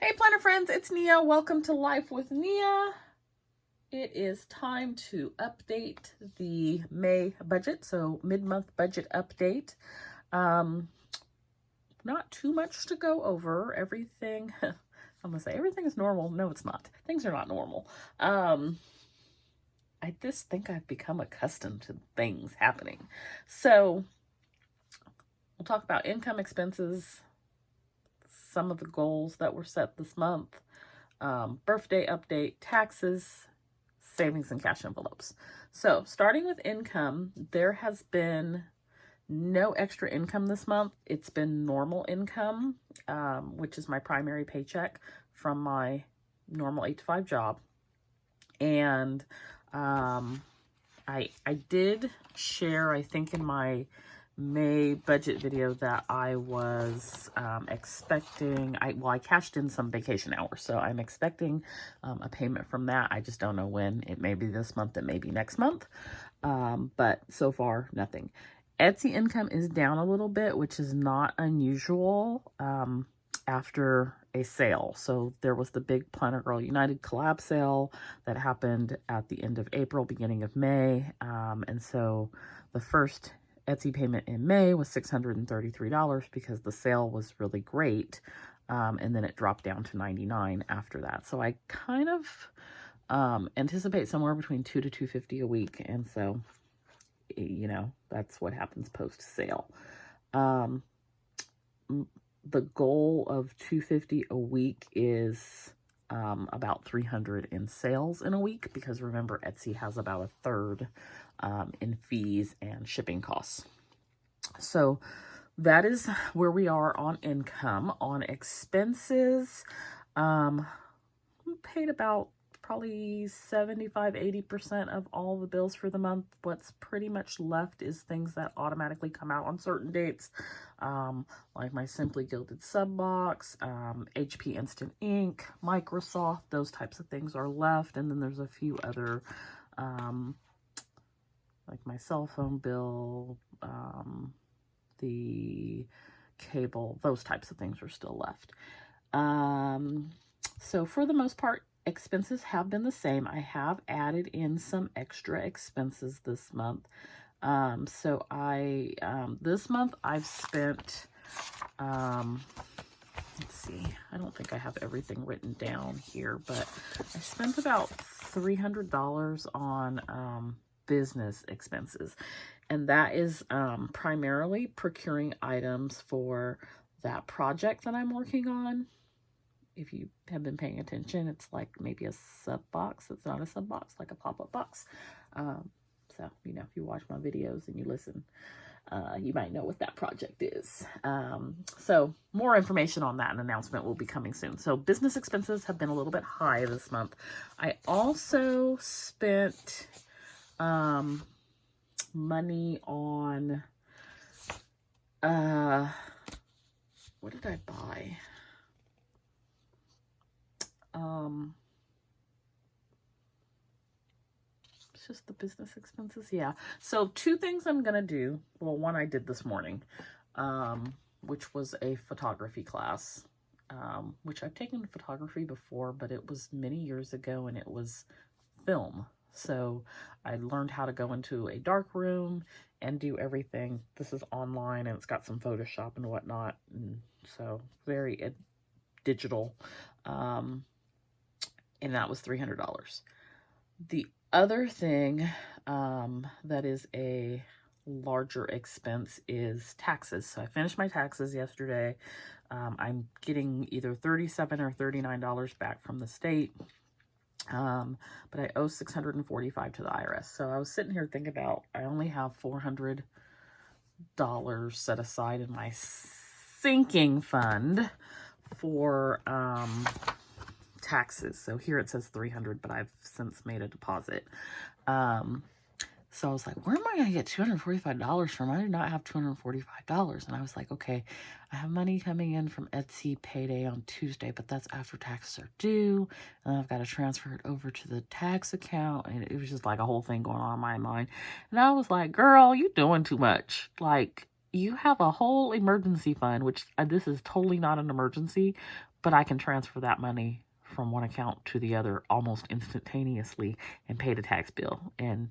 Hey planner friends, it's Nia. Welcome to Life with Nia. It is time to update the May budget, so mid-month budget update. Not too much to go over. Everything, I'm gonna say everything is normal. No, it's not. Things are not normal. I just think I've become accustomed to things happening. So we'll talk about income, expenses, some of the goals that were set this month, birthday update, taxes, savings, and cash envelopes. So starting with income, there has been no extra income this month. It's been normal income, which is my primary paycheck from my normal 8-to-5 job. And I did share, I think in my May budget video, that I was expecting, I cashed in some vacation hours, so I'm expecting a payment from that. I just don't know when. It may be this month, it may be next month, but so far nothing. Etsy income is down a little bit, which is not unusual after a sale. So there was the big Planner Girl United collab sale that happened at the end of April, beginning of May, and so the first Etsy payment in May was $633 because the sale was really great, and then it dropped down to $99 after that. So I kind of anticipate somewhere between $200 to $250 a week, and so you know that's what happens post sale. The goal of $250 a week is about $300 in sales in a week, because remember, Etsy has about a third in fees and shipping costs. So that is where we are on income. On expenses, paid about probably 75-80% of all the bills for the month. What's pretty much left is things that automatically come out on certain dates, like my Simply Gilded sub box, HP Instant Ink, Microsoft, those types of things are left. And then there's a few other, like my cell phone bill, the cable, those types of things are still left. So for the most part, expenses have been the same. I have added in some extra expenses this month. So this month I've spent, let's see, I don't think I have everything written down here, but I spent about $300 on business expenses, and that is primarily procuring items for that project that I'm working on. If you have been paying attention, it's like maybe a sub box. It's not a sub box, like a pop-up box. So, you know, if you watch my videos and you listen, you might know what that project is. So more information on that, and announcement will be coming soon. So business expenses have been a little bit high this month. I also spent money on, what did I buy? It's just the business expenses. Yeah. So two things I'm going to do. Well, one I did this morning, which was a photography class, which I've taken photography before, but it was many years ago and it was film. So I learned how to go into a dark room and do everything. This is online and it's got some Photoshop and whatnot. And so very digital. And that was $300. The other thing that is a larger expense is taxes. So I finished my taxes yesterday. I'm getting either $37 or $39 back from the state. But I owe $645 to the IRS. So I was sitting here thinking about, I only have $400 set aside in my sinking fund for taxes. So here it says $300, but I've since made a deposit. So I was like, where am I going to get $245 from? I do not have $245. And I was like, okay, I have money coming in from Etsy payday on Tuesday, but that's after taxes are due. And I've got to transfer it over to the tax account. And it was just like a whole thing going on in my mind. And I was like, girl, you doing too much. Like, you have a whole emergency fund, which this is totally not an emergency, but I can transfer that money from one account to the other almost instantaneously and pay the tax bill. And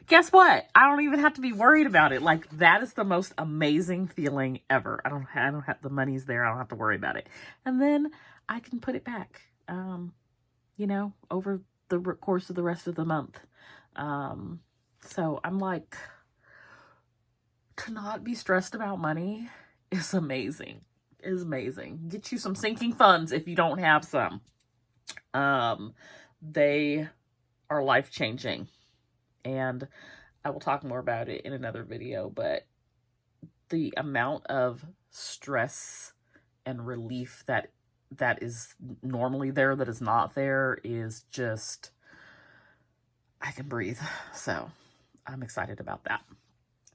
guess what? I don't even have to be worried about it. Like, that is the most amazing feeling ever. I don't have the money's there. I don't have to worry about it. And then I can put it back, over the course of the rest of the month. So I'm like, to not be stressed about money is amazing. Is amazing. Get you some sinking funds if you don't have some. They are life-changing. And I will talk more about it in another video, but the amount of stress and relief that is normally there, that is not there, is just, I can breathe. So I'm excited about that.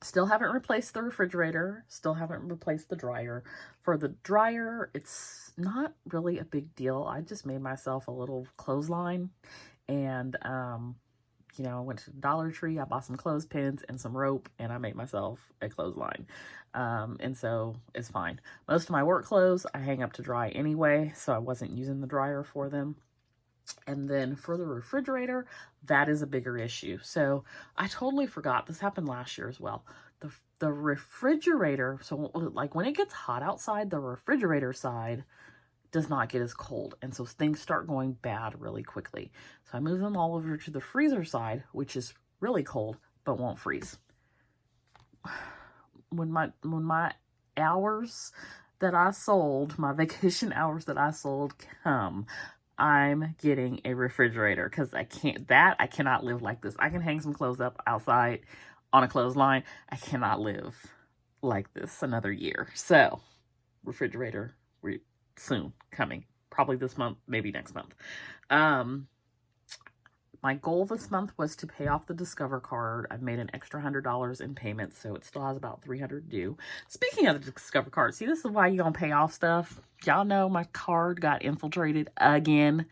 Still haven't replaced the refrigerator. Still haven't replaced the dryer. For the dryer, it's not really a big deal. I just made myself a little clothesline, and I went to the Dollar Tree. I bought some clothespins and some rope, and I made myself a clothesline. And so it's fine. Most of my work clothes I hang up to dry anyway, so I wasn't using the dryer for them. And then for the refrigerator, that is a bigger issue. So I totally forgot. This happened last year as well. The refrigerator, so like when it gets hot outside, the refrigerator side does not get as cold. And so things start going bad really quickly. So I move them all over to the freezer side, which is really cold, but won't freeze. When my hours that I sold, my vacation hours that I sold come, I'm getting a refrigerator, because I cannot live like this. I can hang some clothes up outside on a clothesline. I cannot live like this another year. So refrigerator soon coming, probably this month, maybe next month. My goal this month was to pay off the Discover card. I've made an extra $100 in payments, so it still has about $300 due. Speaking of the Discover card, see, this is why you don't pay off stuff. Y'all know my card got infiltrated again.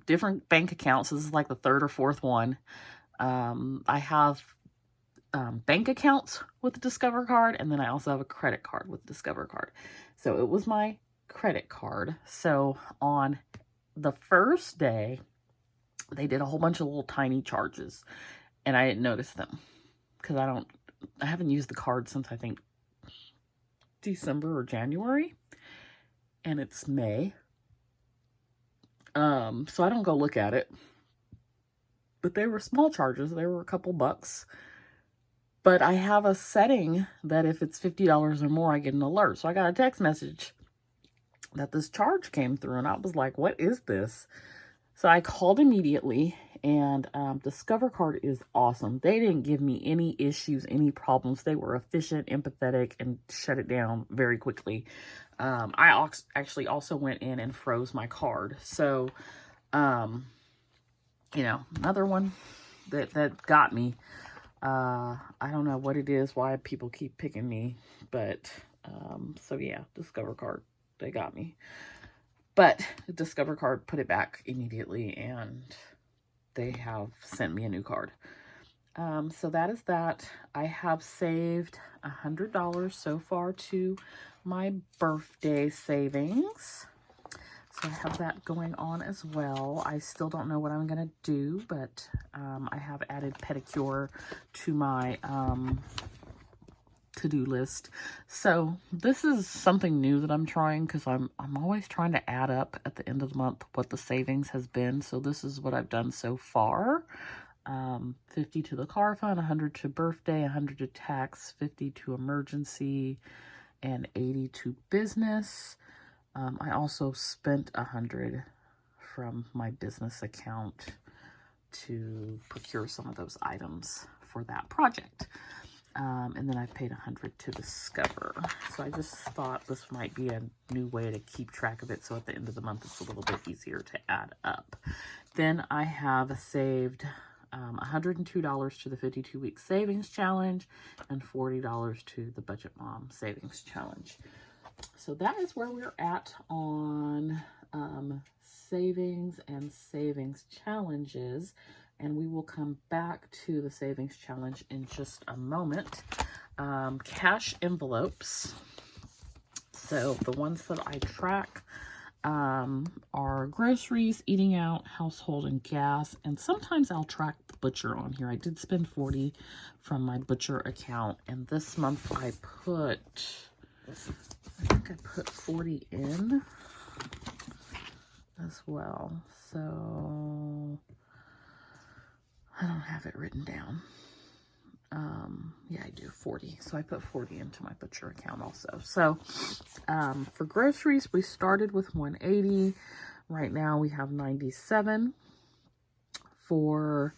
Different bank accounts. This is like the third or fourth one. I have bank accounts with the Discover card, and then I also have a credit card with the Discover card. So it was my credit card. So on the first day, they did a whole bunch of little tiny charges, and I didn't notice them because I haven't used the card since I think December or January, and it's May. So I don't go look at it, but they were small charges. They were a couple bucks, but I have a setting that if it's $50 or more, I get an alert. So I got a text message that this charge came through, and I was like, what is this? So I called immediately, and Discover card is awesome. They didn't give me any issues, any problems. They were efficient, empathetic, and shut it down very quickly. I actually also went in and froze my card. So, another one that got me. I don't know what it is, why people keep picking me, but so yeah, Discover card, they got me. But the Discover card put it back immediately, and they have sent me a new card. So that is that. I have saved $100 so far to my birthday savings. So I have that going on as well. I still don't know what I'm going to do, but I have added pedicure to my to-do list. So this is something new that I'm trying, because I'm always trying to add up at the end of the month what the savings has been. So this is what I've done so far. 50 to the car fund, 100 to birthday, 100 to tax, 50 to emergency, and 80 to business. I also spent 100 from my business account to procure some of those items for that project. And then I paid 100 to Discover. So I just thought this might be a new way to keep track of it, so at the end of the month it's a little bit easier to add up. Then I have saved $102 to the 52-week savings challenge and $40 to the Budget Mom savings challenge. So that is where we're at on savings and savings challenges. And we will come back to the savings challenge in just a moment. cash envelopes. So the ones that I track are groceries, eating out, household, and gas. And sometimes I'll track the butcher on here. I did spend $40 from my butcher account. And this month I think I put 40 in as well. So I don't have it written down. Yeah, I do 40. So I put 40 into my butcher account also. So, for groceries, we started with 180. Right now we have 97. For,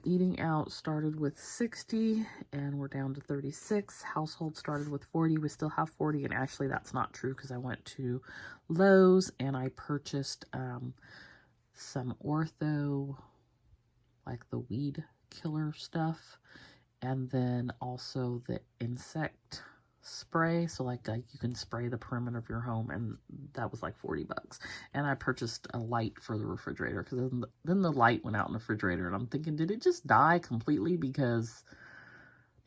eating out started with 60 and we're down to 36. Household started with 40. We still have 40. And actually that's not true because I went to Lowe's and I purchased, some ortho, like the weed killer stuff. And then also the insect spray. So like you can spray the perimeter of your home, and that was like $40. And I purchased a light for the refrigerator because then the light went out in the refrigerator and I'm thinking, did it just die completely? But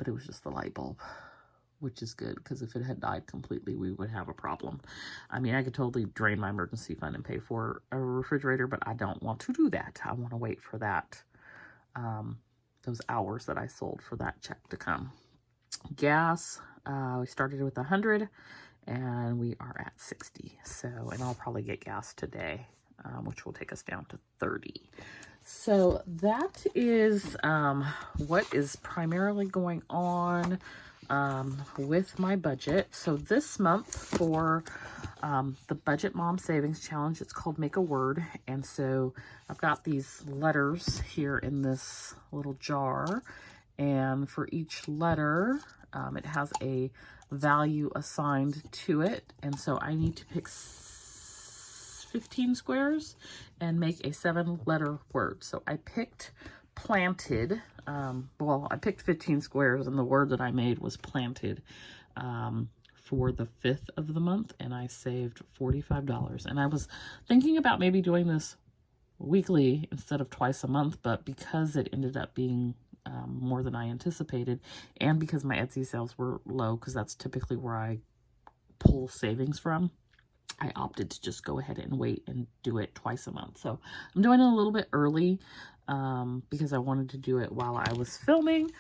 it was just the light bulb, which is good because if it had died completely, we would have a problem. I mean, I could totally drain my emergency fund and pay for a refrigerator, but I don't want to do that. I want to wait for that. Those hours that I sold for that check to come. Gas, we started with 100 and we are at 60. So, and I'll probably get gas today, which will take us down to 30. So that is what is primarily going on with my budget. So this month for the Budget Mom Savings Challenge, it's called Make a Word. And so I've got these letters here in this little jar. And for each letter, it has a value assigned to it. And so I need to pick 15 squares and make a 7-letter word. So I picked planted. I picked 15 squares and the word that I made was planted for the 5th of the month, and I saved $45. And I was thinking about maybe doing this weekly instead of twice a month, but because it ended up being more than I anticipated, and because my Etsy sales were low, because that's typically where I pull savings from, I opted to just go ahead and wait and do it twice a month. So I'm doing it a little bit early because I wanted to do it while I was filming,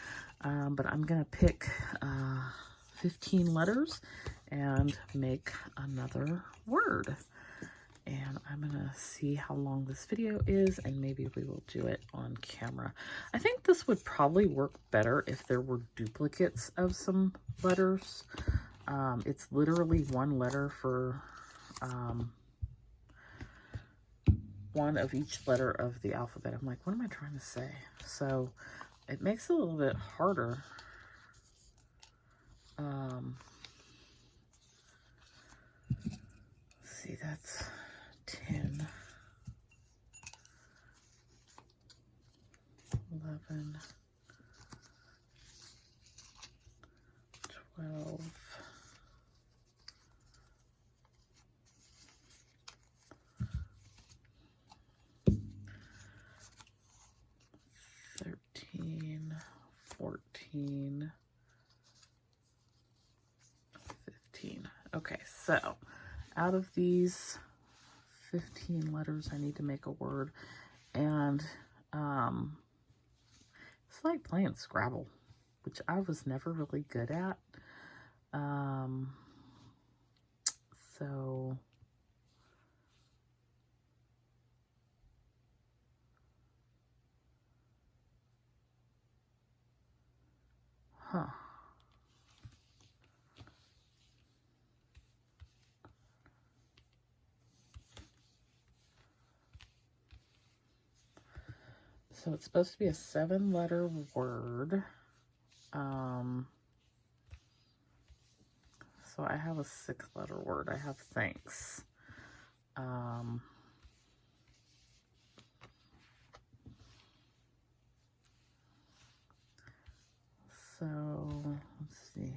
but I'm going to pick 15 letters and make another word. And I'm going to see how long this video is, and maybe we will do it on camera. I think this would probably work better if there were duplicates of some letters. It's literally one letter for one of each letter of the alphabet. I'm like, what am I trying to say? So it makes it a little bit harder. Let's see, that's 10, 11, 12, 13, 14, 15. Okay, so out of these 15 letters, I need to make a word. And it's like playing Scrabble, which I was never really good at. So it's supposed to be a 7-letter word. So I have a 6-letter word. I have thanks. So let's see.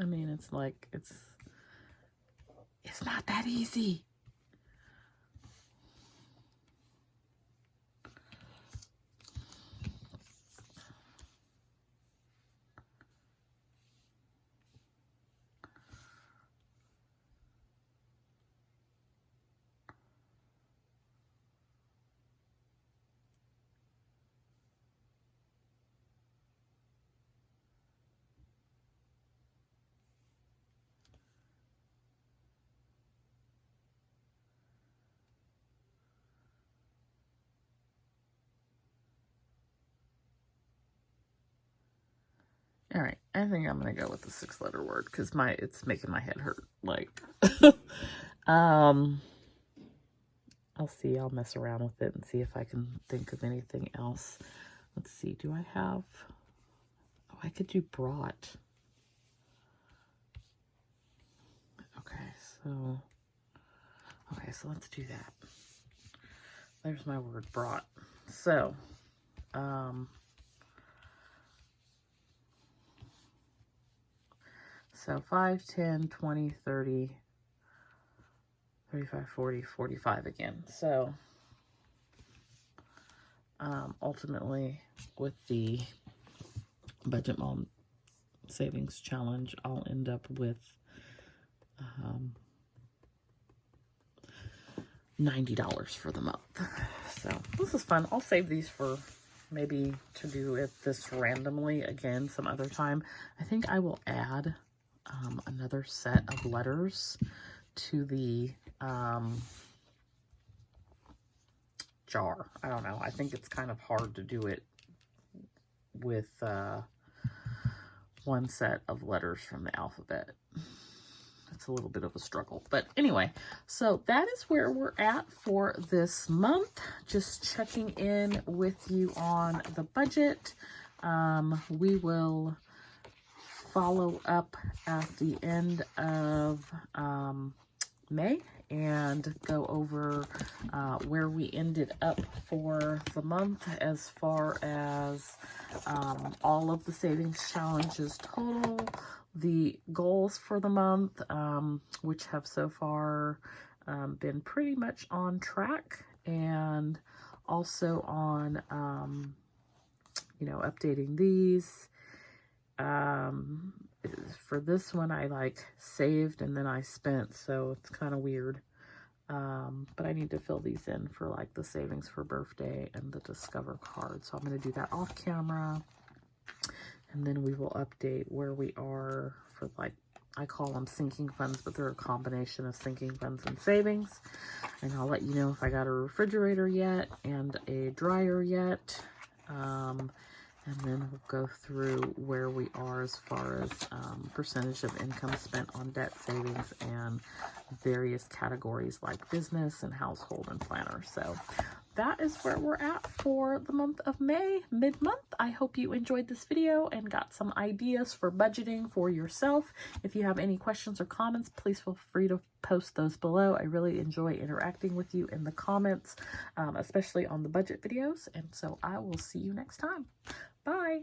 I mean, it's like, it's not that easy. All right, I think I'm gonna go with the 6-letter word because it's making my head hurt. Like, I'll see. I'll mess around with it and see if I can think of anything else. Let's see. Do I have? Oh, I could do brought. Okay, so let's do that. There's my word, brought. So, so 5, 10, 20, 30, 35, 40, 45 again. So, ultimately, with the Budget Mom Savings Challenge, I'll end up with $90 for the month. So this is fun. I'll save these for maybe to do this randomly again some other time. I think I will add another set of letters to the jar. I don't know. I think it's kind of hard to do it with one set of letters from the alphabet. It's a little bit of a struggle. But anyway, so that is where we're at for this month. Just checking in with you on the budget. We will follow up at the end of May and go over where we ended up for the month as far as all of the savings challenges total, the goals for the month, which have so far been pretty much on track, and also on, updating these. For this one, I saved and then I spent, so it's kind of weird. But I need to fill these in for the savings for birthday and the Discover card. So I'm going to do that off camera. And then we will update where we are for I call them sinking funds, but they're a combination of sinking funds and savings. And I'll let you know if I got a refrigerator yet and a dryer yet. And then we'll go through where we are as far as percentage of income spent on debt savings and various categories like business and household and planner. So that is where we're at for the month of May, mid-month. I hope you enjoyed this video and got some ideas for budgeting for yourself. If you have any questions or comments, please feel free to post those below. I really enjoy interacting with you in the comments, especially on the budget videos. And so I will see you next time. Bye.